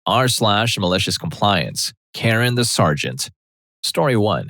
r/MaliciousCompliance, Karen the Sergeant. Story 1.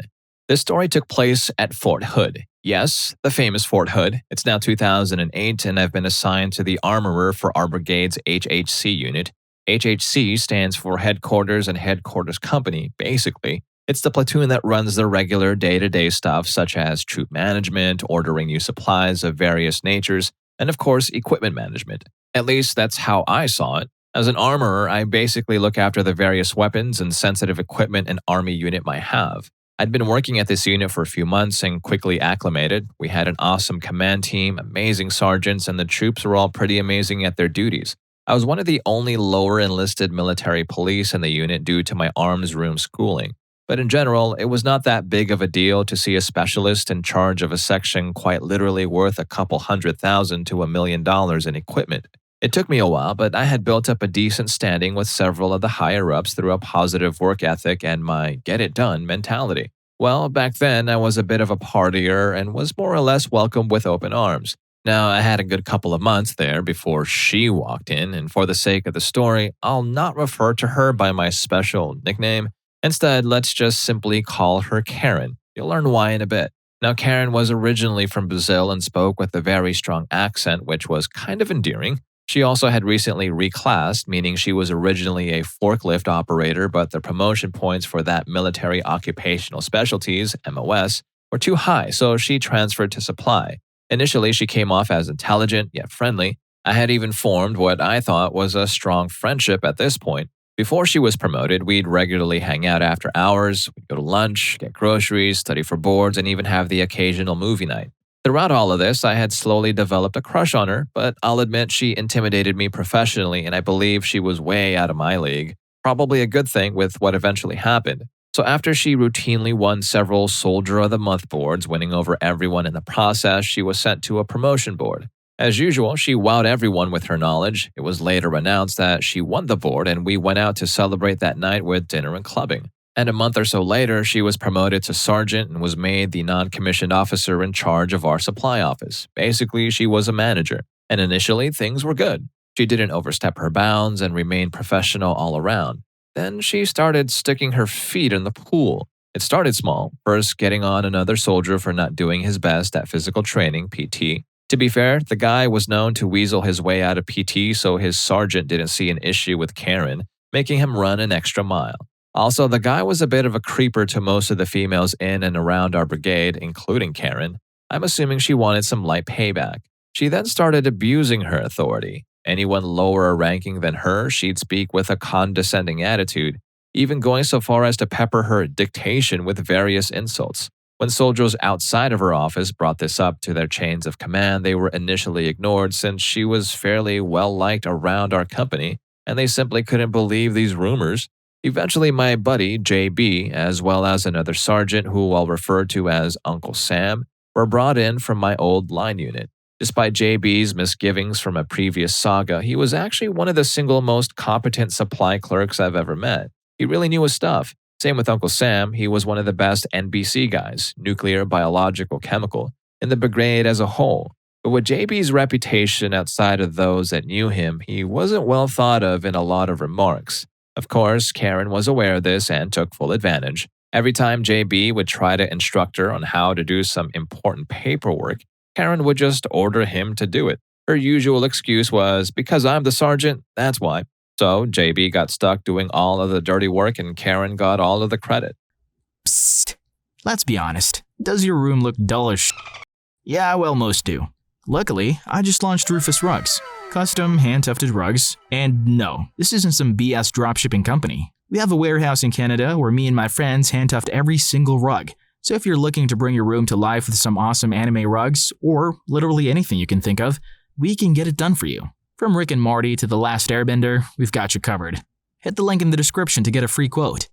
This story took place at Fort Hood. Yes, the famous Fort Hood. It's now 2008, and I've been assigned to the armorer for our brigade's HHC unit. HHC stands for Headquarters and Headquarters Company, basically. It's the platoon that runs the regular day-to-day stuff such as troop management, ordering new supplies of various natures, and of course, equipment management. At least that's how I saw it. As an armorer, I basically look after the various weapons and sensitive equipment an army unit might have. I'd been working at this unit for a few months and quickly acclimated. We had an awesome command team, amazing sergeants, and the troops were all pretty amazing at their duties. I was one of the only lower enlisted military police in the unit due to my arms room schooling. But in general, it was not that big of a deal to see a specialist in charge of a section quite literally worth a couple $100,000 to $1 million in equipment. It took me a while, but I had built up a decent standing with several of the higher-ups through a positive work ethic and my get-it-done mentality. Well, back then, I was a bit of a partier and was more or less welcomed with open arms. Now, I had a good couple of months there before she walked in, and for the sake of the story, I'll not refer to her by my special nickname. Instead, let's just simply call her Karen. You'll learn why in a bit. Now, Karen was originally from Brazil and spoke with a very strong accent, which was kind of endearing. She also had recently reclassed, meaning she was originally a forklift operator, but the promotion points for that military occupational specialties, MOS, were too high, so she transferred to supply. Initially, she came off as intelligent, yet friendly. I had even formed what I thought was a strong friendship at this point. Before she was promoted, we'd regularly hang out after hours, we'd go to lunch, get groceries, study for boards, and even have the occasional movie night. Throughout all of this, I had slowly developed a crush on her, but I'll admit she intimidated me professionally, and I believe she was way out of my league. Probably a good thing with what eventually happened. So after she routinely won several Soldier of the Month boards, winning over everyone in the process, she was sent to a promotion board. As usual, she wowed everyone with her knowledge. It was later announced that she won the board, and we went out to celebrate that night with dinner and clubbing. And a month or so later, she was promoted to sergeant and was made the non-commissioned officer in charge of our supply office. Basically, she was a manager. And initially, things were good. She didn't overstep her bounds and remained professional all around. Then she started sticking her feet in the pool. It started small, first getting on another soldier for not doing his best at physical training, PT. To be fair, the guy was known to weasel his way out of PT, so his sergeant didn't see an issue with Karen, making him run an extra mile. Also, the guy was a bit of a creeper to most of the females in and around our brigade, including Karen. I'm assuming she wanted some light payback. She then started abusing her authority. Anyone lower ranking than her, she'd speak with a condescending attitude, even going so far as to pepper her dictation with various insults. When soldiers outside of her office brought this up to their chains of command, they were initially ignored since she was fairly well-liked around our company, and they simply couldn't believe these rumors. Eventually, my buddy, JB, as well as another sergeant who I'll refer to as Uncle Sam, were brought in from my old line unit. Despite JB's misgivings from a previous saga, he was actually one of the single most competent supply clerks I've ever met. He really knew his stuff. Same with Uncle Sam, he was one of the best NBC guys, nuclear, biological, chemical, in the brigade as a whole. But with JB's reputation outside of those that knew him, he wasn't well thought of in a lot of remarks. Of course, Karen was aware of this and took full advantage. Every time JB would try to instruct her on how to do some important paperwork, Karen would just order him to do it. Her usual excuse was, because I'm the sergeant, that's why. So JB got stuck doing all of the dirty work and Karen got all of the credit. Psst. Let's be honest. Does your room look dull as Yeah, well, most do. Luckily, I just launched Rufus Rugs. Custom, hand-tufted rugs. And no, this isn't some BS dropshipping company. We have a warehouse in Canada where me and my friends hand-tuft every single rug. So if you're looking to bring your room to life with some awesome anime rugs, or literally anything you can think of, we can get it done for you. From Rick and Morty to The Last Airbender, we've got you covered. Hit the link in the description to get a free quote.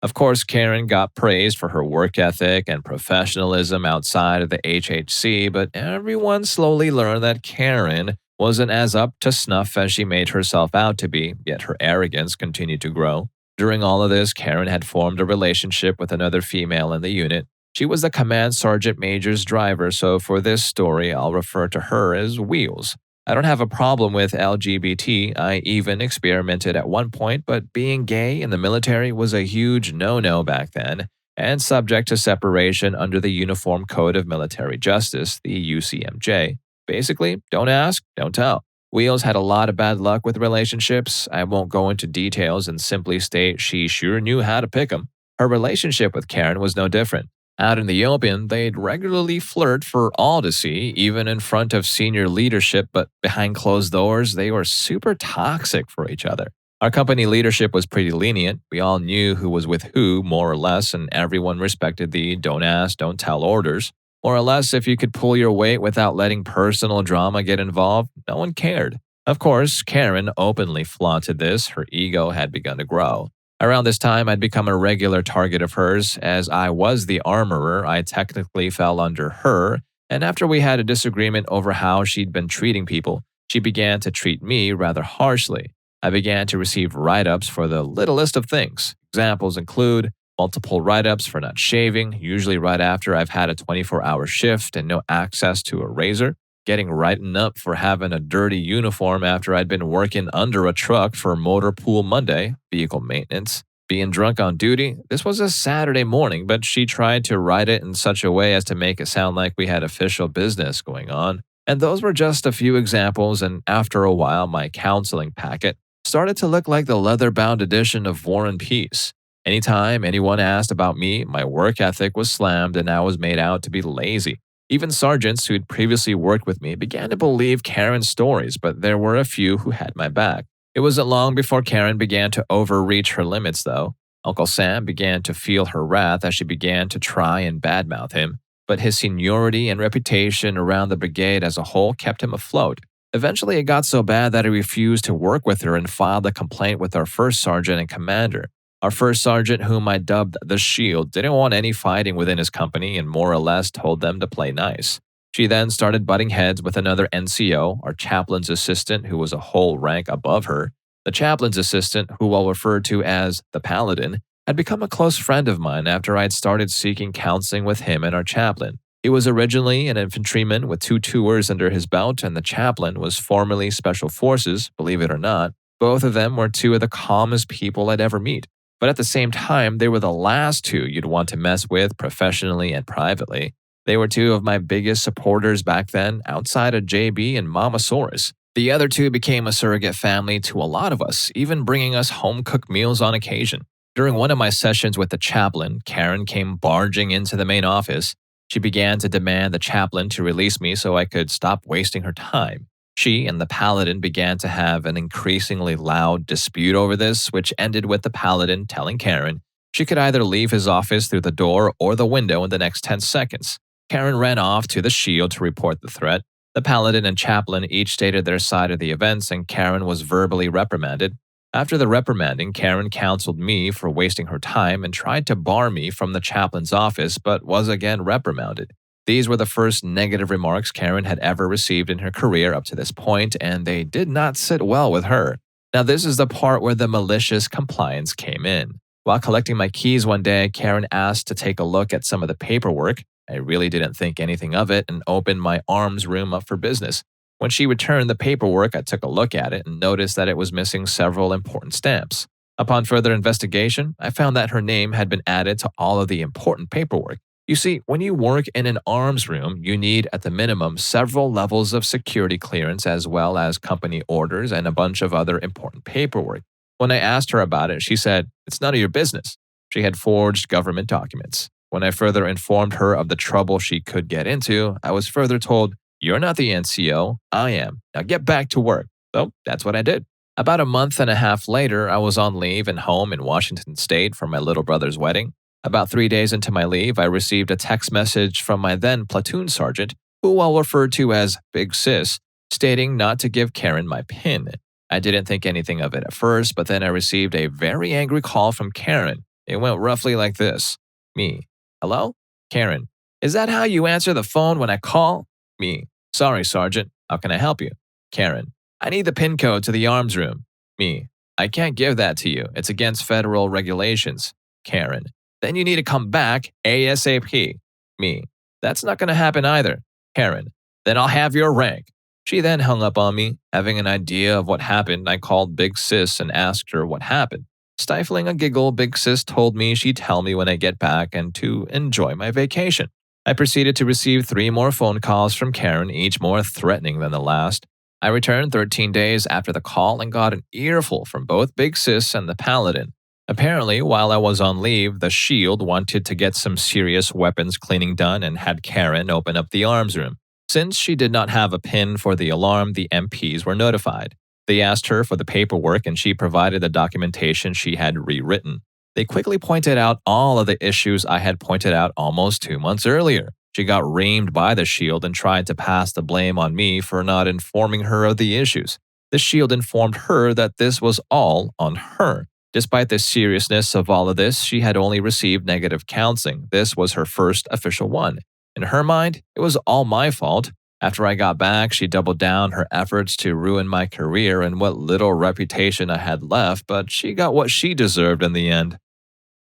Of course, Karen got praised for her work ethic and professionalism outside of the HHC, but everyone slowly learned that Karen wasn't as up to snuff as she made herself out to be, yet her arrogance continued to grow. During all of this, Karen had formed a relationship with another female in the unit. She was the command sergeant major's driver, so for this story, I'll refer to her as Wheels. I don't have a problem with LGBT. I even experimented at one point, but being gay in the military was a huge no-no back then and subject to separation under the Uniform Code of Military Justice, the UCMJ. Basically, don't ask, don't tell. Wheels had a lot of bad luck with relationships. I won't go into details and simply state she sure knew how to pick 'em. Her relationship with Karen was no different. Out in the open, they'd regularly flirt for all to see, even in front of senior leadership, but behind closed doors, they were super toxic for each other. Our company leadership was pretty lenient. We all knew who was with who, more or less, and everyone respected the don't ask, don't tell orders. More or less, if you could pull your weight without letting personal drama get involved, no one cared. Of course, Karen openly flaunted this. Her ego had begun to grow. Around this time, I'd become a regular target of hers. As I was the armorer, I technically fell under her, and after we had a disagreement over how she'd been treating people, she began to treat me rather harshly. I began to receive write-ups for the littlest of things. Examples include multiple write-ups for not shaving, usually right after I've had a 24-hour shift and no access to a razor, getting written up for having a dirty uniform after I'd been working under a truck for Motor Pool Monday, vehicle maintenance, being drunk on duty. This was a Saturday morning, but she tried to write it in such a way as to make it sound like we had official business going on. And those were just a few examples, and after a while, my counseling packet started to look like the leather-bound edition of War and Peace. Anytime anyone asked about me, my work ethic was slammed and I was made out to be lazy. Even sergeants who'd previously worked with me began to believe Karen's stories, but there were a few who had my back. It wasn't long before Karen began to overreach her limits, though. Uncle Sam began to feel her wrath as she began to try and badmouth him, but his seniority and reputation around the brigade as a whole kept him afloat. Eventually, it got so bad that he refused to work with her and filed a complaint with our first sergeant and commander. Our first sergeant, whom I dubbed the Shield, didn't want any fighting within his company and more or less told them to play nice. She then started butting heads with another NCO, our chaplain's assistant, who was a whole rank above her. The chaplain's assistant, who I'll refer to as the Paladin, had become a close friend of mine after I'd started seeking counseling with him and our chaplain. He was originally an infantryman with 2 tours under his belt, and the chaplain was formerly Special Forces, believe it or not. Both of them were 2 of the calmest people I'd ever meet. But at the same time, they were the last 2 you'd want to mess with professionally and privately. They were 2 of my biggest supporters back then, outside of JB and Mamasaurus. The other 2 became a surrogate family to a lot of us, even bringing us home-cooked meals on occasion. During one of my sessions with the chaplain, Karen came barging into the main office. She began to demand the chaplain to release me so I could stop wasting her time. She and the Paladin began to have an increasingly loud dispute over this, which ended with the Paladin telling Karen she could either leave his office through the door or the window in the next 10 seconds. Karen ran off to the Shield to report the threat. The Paladin and Chaplain each stated their side of the events, and Karen was verbally reprimanded. After the reprimanding, Karen counseled me for wasting her time and tried to bar me from the Chaplain's office, but was again reprimanded. These were the first negative remarks Karen had ever received in her career up to this point, and they did not sit well with her. Now, this is the part where the malicious compliance came in. While collecting my keys one day, Karen asked to take a look at some of the paperwork. I really didn't think anything of it and opened my arms room up for business. When she returned the paperwork, I took a look at it and noticed that it was missing several important stamps. Upon further investigation, I found that her name had been added to all of the important paperwork. You see, when you work in an arms room, you need at the minimum several levels of security clearance as well as company orders and a bunch of other important paperwork. When I asked her about it, she said, "It's none of your business." She had forged government documents. When I further informed her of the trouble she could get into, I was further told, "You're not the NCO, I am. Now get back to work." So that's what I did. About a month and a half later, I was on leave and home in Washington State for my little brother's wedding. About 3 days into my leave, I received a text message from my then platoon sergeant, who I'll refer to as Big Sis, stating not to give Karen my PIN. I didn't think anything of it at first, but then I received a very angry call from Karen. It went roughly like this. Me. "Hello? Karen. Is that how you answer the phone when I call?" Me. "Sorry, Sergeant. How can I help you?" Karen. "I need the PIN code to the arms room." Me. "I can't give that to you. It's against federal regulations." Karen. "Then you need to come back ASAP. Me. "That's not going to happen either." Karen. "Then I'll have your rank." She then hung up on me. Having an idea of what happened, I called Big Sis and asked her what happened. Stifling a giggle, Big Sis told me she'd tell me when I get back and to enjoy my vacation. I proceeded to receive 3 more phone calls from Karen, each more threatening than the last. I returned 13 days after the call and got an earful from both Big Sis and the Paladin. Apparently, while I was on leave, the Shield wanted to get some serious weapons cleaning done and had Karen open up the arms room. Since she did not have a pin for the alarm, the MPs were notified. They asked her for the paperwork and she provided the documentation she had rewritten. They quickly pointed out all of the issues I had pointed out almost 2 months earlier. She got reamed by the Shield and tried to pass the blame on me for not informing her of the issues. The Shield informed her that this was all on her. Despite the seriousness of all of this, she had only received negative counseling. This was her first official one. In her mind, it was all my fault. After I got back, she doubled down her efforts to ruin my career and what little reputation I had left, but she got what she deserved in the end.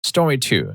Story 2.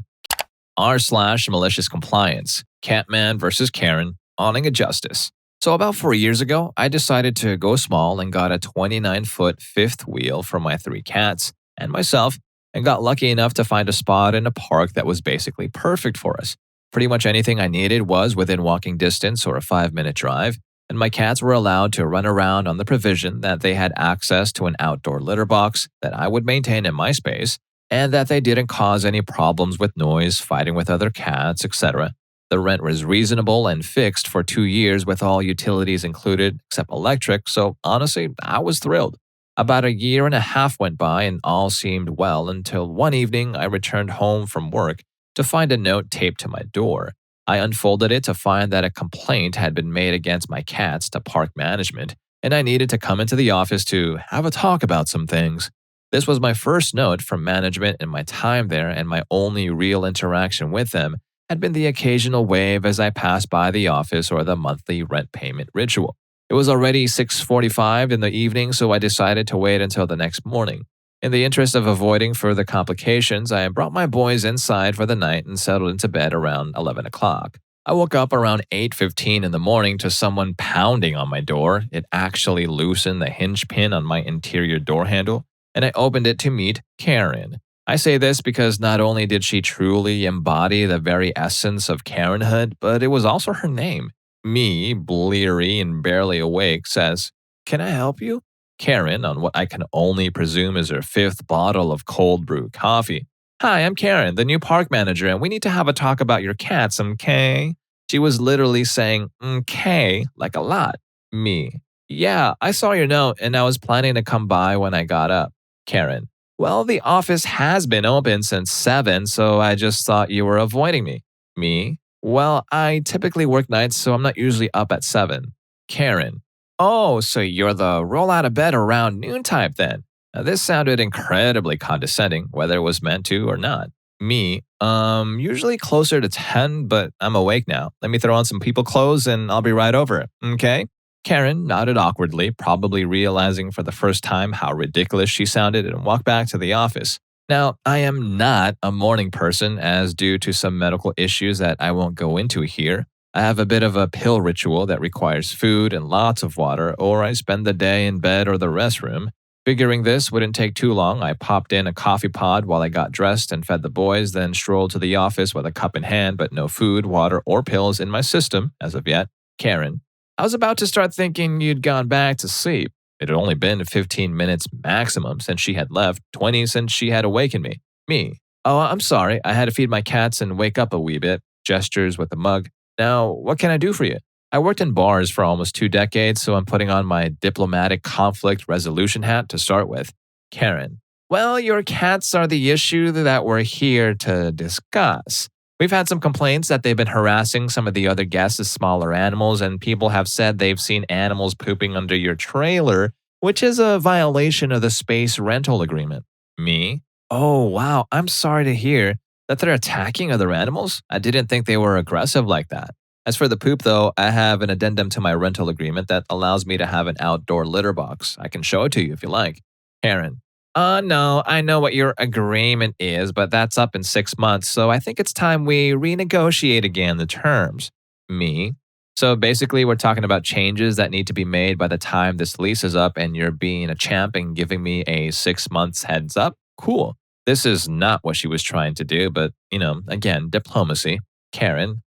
r/MaliciousCompliance. Catman vs. Karen. Awning of Justice. So about 4 years ago, I decided to go small and got a 29-foot fifth wheel for my 3 cats and myself, and got lucky enough to find a spot in a park that was basically perfect for us. Pretty much anything I needed was within walking distance or a 5-minute drive, and my cats were allowed to run around on the provision that they had access to an outdoor litter box that I would maintain in my space, and that they didn't cause any problems with noise, fighting with other cats, etc. The rent was reasonable and fixed for 2 years with all utilities included except electric, so honestly, I was thrilled. About a year and a half went by and all seemed well until one evening I returned home from work to find a note taped to my door. I unfolded it to find that a complaint had been made against my cats to park management, and I needed to come into the office to have a talk about some things. This was my first note from management in my time there, and my only real interaction with them had been the occasional wave as I passed by the office or the monthly rent payment ritual. It was already 6:45 in the evening, so I decided to wait until the next morning. In the interest of avoiding further complications, I brought my boys inside for the night and settled into bed around 11 o'clock. I woke up around 8:15 in the morning to someone pounding on my door. It actually loosened the hinge pin on my interior door handle, and I opened it to meet Karen. I say this because not only did she truly embody the very essence of Karenhood, but it was also her name. Me, bleary and barely awake, says, "Can I help you?" Karen, on what I can only presume is her 5th bottle of cold brew coffee. "Hi, I'm Karen, the new park manager, and we need to have a talk about your cats, okay?" She was literally saying, "okay," like a lot. Me, "Yeah, I saw your note, and I was planning to come by when I got up." Karen, "Well, the office has been open since 7, so I just thought you were avoiding me." Me, "Well, I typically work nights, so I'm not usually up at 7. Karen, "Oh, so you're the roll out of bed around noon type then?" Now, this sounded incredibly condescending, whether it was meant to or not. Me, usually closer to 10, but I'm awake now. Let me throw on some people clothes and I'll be right over, okay? Karen nodded awkwardly, probably realizing for the first time how ridiculous she sounded, and walked back to the office. Now, I am not a morning person, as due to some medical issues that I won't go into here. I have a bit of a pill ritual that requires food and lots of water, or I spend the day in bed or the restroom. Figuring this wouldn't take too long, I popped in a coffee pod while I got dressed and fed the boys, then strolled to the office with a cup in hand, but no food, water, or pills in my system as of yet. Karen, "I was about to start thinking you'd gone back to sleep." It had only been 15 minutes maximum since she had left, 20 since she had awakened me. Me, "Oh, I'm sorry. I had to feed my cats and wake up a wee bit." Gestures with the mug. "Now, what can I do for you?" I worked in bars for almost 2 decades, so I'm putting on my diplomatic conflict resolution hat to start with. Karen, "Well, your cats are the issue that we're here to discuss. We've had some complaints that they've been harassing some of the other guests as smaller animals, and people have said they've seen animals pooping under your trailer, which is a violation of the space rental agreement." Me, "Oh, wow, I'm sorry to hear that they're attacking other animals. I didn't think they were aggressive like that. As for the poop, though, I have an addendum to my rental agreement that allows me to have an outdoor litter box. I can show it to you if you like." Karen, No, I know what your agreement is, but that's up in 6 months, so I think it's time we renegotiate again the terms." Me, So basically, we're talking about changes that need to be made by the time this lease is up, and you're being a champ and giving me a 6 months heads up? Cool. This is not what she was trying to do, but, again, diplomacy. Karen,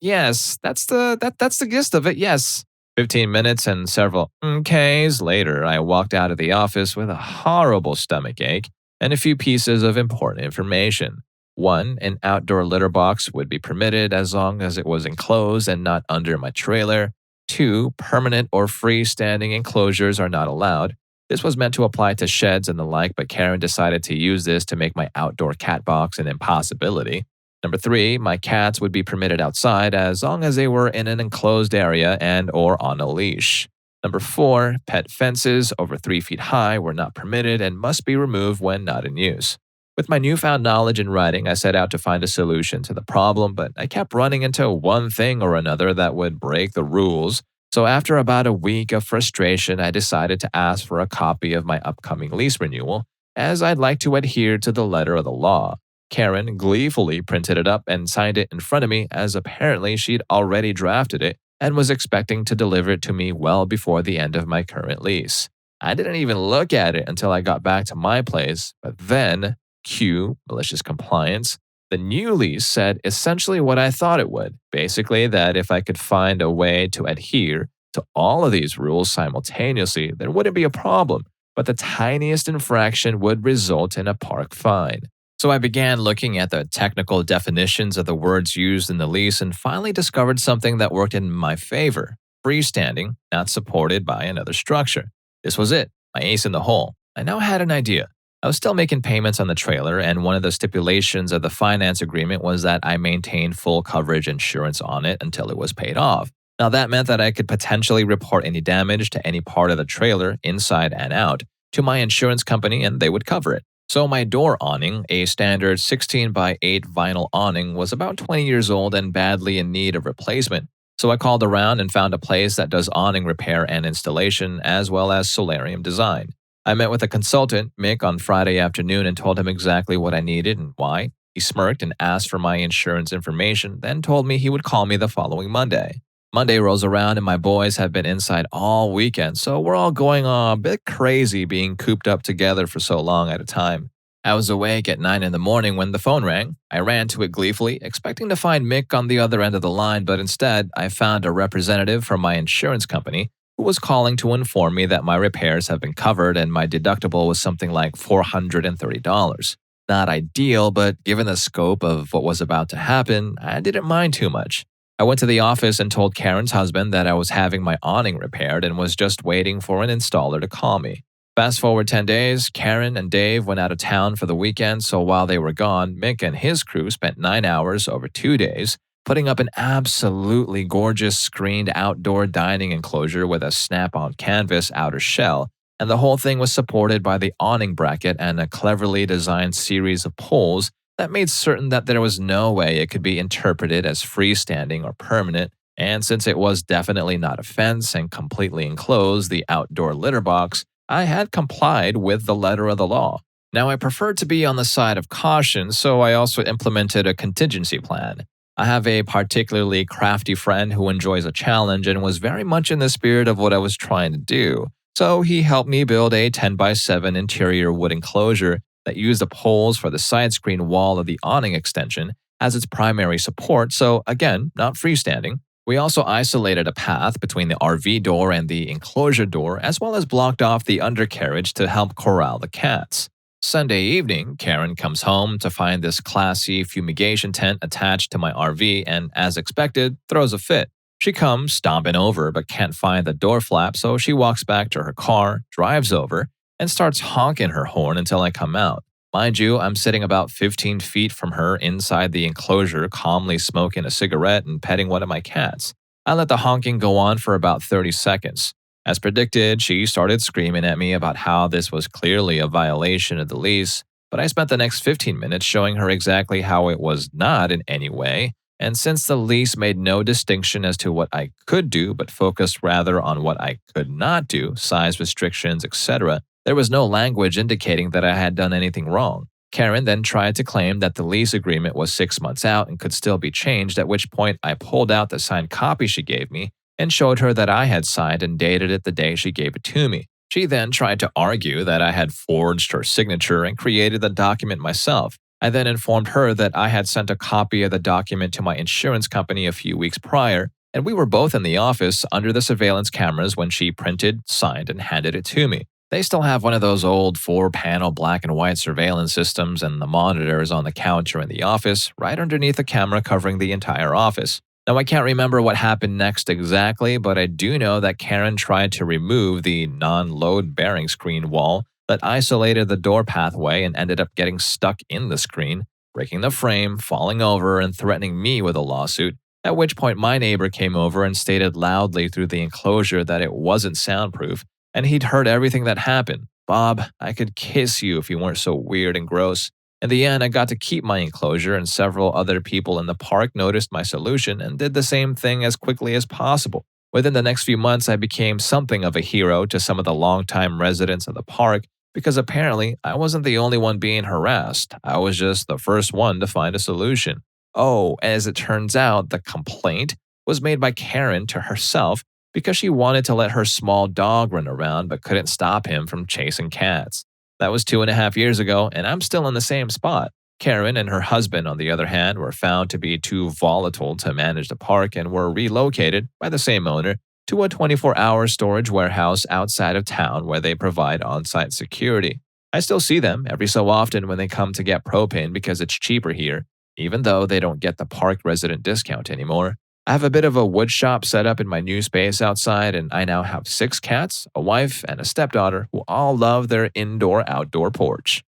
yes, that's the gist of it, yes. 15 minutes and several mk's later, I walked out of the office with a horrible stomach ache and a few pieces of important information. 1. An outdoor litter box would be permitted as long as it was enclosed and not under my trailer. 2. Permanent or freestanding enclosures are not allowed. This was meant to apply to sheds and the like, but Karen decided to use this to make my outdoor cat box an impossibility. Number 3, my cats would be permitted outside as long as they were in an enclosed area and or on a leash. Number 4, pet fences over 3 feet high were not permitted and must be removed when not in use. With my newfound knowledge in writing, I set out to find a solution to the problem, but I kept running into one thing or another that would break the rules. So after about a week of frustration, I decided to ask for a copy of my upcoming lease renewal, as I'd like to adhere to the letter of the law. Karen gleefully printed it up and signed it in front of me, as apparently she'd already drafted it and was expecting to deliver it to me well before the end of my current lease. I didn't even look at it until I got back to my place, but then, cue malicious compliance, the new lease said essentially what I thought it would, basically that if I could find a way to adhere to all of these rules simultaneously, there wouldn't be a problem, but the tiniest infraction would result in a park fine. So I began looking at the technical definitions of the words used in the lease and finally discovered something that worked in my favor: freestanding, not supported by another structure. This was it, my ace in the hole. I now had an idea. I was still making payments on the trailer, and one of the stipulations of the finance agreement was that I maintain full coverage insurance on it until it was paid off. Now that meant that I could potentially report any damage to any part of the trailer, inside and out, to my insurance company and they would cover it. So my door awning, a standard 16 by 8 vinyl awning, was about 20 years old and badly in need of replacement. So I called around and found a place that does awning repair and installation, as well as solarium design. I met with a consultant, Mick, on Friday afternoon and told him exactly what I needed and why. He smirked and asked for my insurance information, then told me he would call me the following Monday. Monday rolls around and my boys have been inside all weekend, so we're all going a bit crazy being cooped up together for so long at a time. I was awake at 9 in the morning when the phone rang. I ran to it gleefully, expecting to find Mick on the other end of the line, but instead I found a representative from my insurance company who was calling to inform me that my repairs have been covered and my deductible was something like $430. Not ideal, but given the scope of what was about to happen, I didn't mind too much. I went to the office and told Karen's husband that I was having my awning repaired and was just waiting for an installer to call me. Fast forward 10 days, Karen and Dave went out of town for the weekend, so while they were gone, Mick and his crew spent 9 hours over 2 days putting up an absolutely gorgeous screened outdoor dining enclosure with a snap-on canvas outer shell, and the whole thing was supported by the awning bracket and a cleverly designed series of poles that made certain that there was no way it could be interpreted as freestanding or permanent, and since it was definitely not a fence and completely enclosed the outdoor litter box, I had complied with the letter of the law. Now, I preferred to be on the side of caution, so I also implemented a contingency plan. I have a particularly crafty friend who enjoys a challenge and was very much in the spirit of what I was trying to do, so he helped me build a 10x7 interior wood enclosure that used the poles for the side screen wall of the awning extension as its primary support, so again, not freestanding. We also isolated a path between the RV door and the enclosure door, as well as blocked off the undercarriage to help corral the cats. Sunday evening, Karen comes home to find this classy fumigation tent attached to my RV and, as expected, throws a fit. She comes stomping over but can't find the door flap, so she walks back to her car, drives over, and starts honking her horn until I come out. Mind you, I'm sitting about 15 feet from her inside the enclosure, calmly smoking a cigarette and petting one of my cats. I let the honking go on for about 30 seconds. As predicted, she started screaming at me about how this was clearly a violation of the lease, but I spent the next 15 minutes showing her exactly how it was not in any way, and since the lease made no distinction as to what I could do but focused rather on what I could not do, size restrictions, etc., there was no language indicating that I had done anything wrong. Karen then tried to claim that the lease agreement was 6 months out and could still be changed, at which point I pulled out the signed copy she gave me and showed her that I had signed and dated it the day she gave it to me. She then tried to argue that I had forged her signature and created the document myself. I then informed her that I had sent a copy of the document to my insurance company a few weeks prior, and we were both in the office under the surveillance cameras when she printed, signed, and handed it to me. They still have one of those old 4-panel black and white surveillance systems, and the monitor is on the counter in the office, right underneath the camera covering the entire office. Now, I can't remember what happened next exactly, but I do know that Karen tried to remove the non-load bearing screen wall that isolated the door pathway and ended up getting stuck in the screen, breaking the frame, falling over, and threatening me with a lawsuit, at which point my neighbor came over and stated loudly through the enclosure that it wasn't soundproof, and he'd heard everything that happened. Bob, I could kiss you if you weren't so weird and gross. In the end, I got to keep my enclosure, and several other people in the park noticed my solution and did the same thing as quickly as possible. Within the next few months, I became something of a hero to some of the longtime residents of the park because apparently I wasn't the only one being harassed. I was just the first one to find a solution. Oh, as it turns out, the complaint was made by Karen to herself because she wanted to let her small dog run around but couldn't stop him from chasing cats. That was 2.5 years ago, and I'm still in the same spot. Karen and her husband, on the other hand, were found to be too volatile to manage the park and were relocated by the same owner to a 24-hour storage warehouse outside of town where they provide on-site security. I still see them every so often when they come to get propane because it's cheaper here, even though they don't get the park resident discount anymore. I have a bit of a wood shop set up in my new space outside, and I now have 6 cats, a wife, and a stepdaughter who all love their indoor-outdoor porch.